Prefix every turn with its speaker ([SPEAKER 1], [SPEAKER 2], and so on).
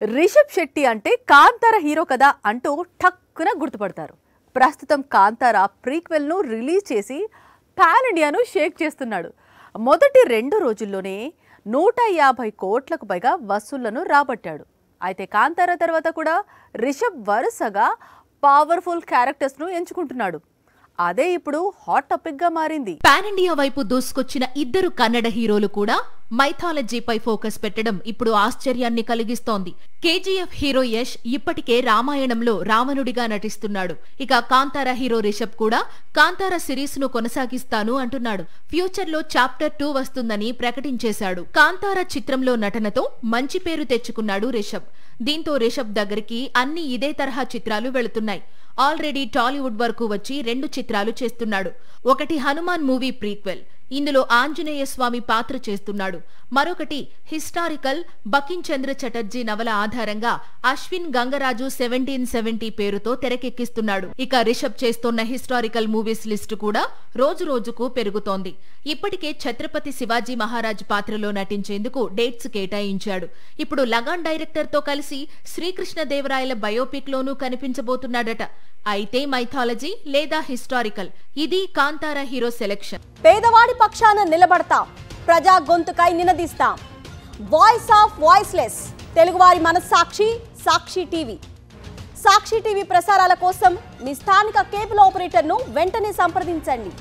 [SPEAKER 1] రిషబ్ శెట్టి అంటే కాంతార హీరో కదా అంటూ ఠక్కున గుర్తుపడతారు. ప్రస్తుతం కాంతార ప్రీక్వెల్ ను రిలీజ్ చేసి పాన్ ఇండియాను షేక్ చేస్తున్నాడు. మొదటి 2 రోజుల్లోనే 150 కోట్లకు పైగా వసూళ్లను రాబట్టాడు. అయితే కాంతార తర్వాత కూడా రిషబ్ వరుసగా పవర్ఫుల్ క్యారెక్టర్స్ ను ఎంచుకుంటున్నాడు. అదే ఇప్పుడు హాట్ టాపిక్ గా మారింది.
[SPEAKER 2] పాన్ ఇండియా వైపు దూసుకొచ్చిన ఇద్దరు కన్నడ హీరోలు కూడా మైథాలజీపై ఫోకస్ పెట్టడం ఇప్పుడు ఆశ్చర్యాన్ని కలిగిస్తోంది. కేజీఎఫ్ హీరో యష్ ఇప్పటికే రామాయణంలో రావణుడిగా నటిస్తున్నాడు. ఇక కాంతార హీరో రిషబ్ కూడా కాంతార సిరీస్ ను కొనసాగిస్తాను అంటున్నాడు. ఫ్యూచర్ లో చాప్టర్ 2 వస్తుందని ప్రకటించేశాడు. కాంతార చిత్రంలో నటనతో మంచి పేరు తెచ్చుకున్నాడు రిషబ్. దీంతో రిషబ్ దగ్గరికి అన్ని ఇదే తరహా చిత్రాలు వెళుతున్నాయి. ఆల్రెడీ టాలీవుడ్ వరకు వచ్చి 2 చిత్రాలు చేస్తున్నాడు. ఒకటి హనుమాన్ మూవీ ప్రీక్వెల్, ఇందులో ఆంజనేయ స్వామి పాత్ర చేస్తున్నాడు. మరొకటి హిస్టారికల్ బకిం చంద్ర చటర్జీ నవల ఆధారంగా అశ్విన్ గంగరాజు 1770 పేరుతో తెరకెక్కిస్తున్నాడు. ఇక రిషబ్ చేస్తోన్న హిస్టారికల్ మూవీస్ లిస్టు కూడా రోజు రోజుకు పెరుగుతోంది. ఇప్పటికే ఛత్రపతి శివాజీ మహారాజ్ పాత్రలో నటించేందుకు డేట్స్ కేటాయించాడు. ఇప్పుడు లగాన్ డైరెక్టర్ తో కలిసి శ్రీకృష్ణదేవరాయల బయోపిక్ లోనూ కనిపించబోతున్నాడట. అయితే మైథాలజీ లేదా హిస్టారికల్, ఇది కాంతార హీరో సెలెక్షన్.
[SPEAKER 3] పేదవాడి పక్షాన నిలబడతాం, ప్రజా గొంతుకై నినదిస్తాం. వాయిస్ ఆఫ్ వాయిస్లెస్, తెలుగువారి మనస్సాక్షి సాక్షి టీవీ. సాక్షి టీవీ ప్రసారాల కోసం మీ స్థానిక కేబుల్ ఆపరేటర్ను వెంటనే సంప్రదించండి.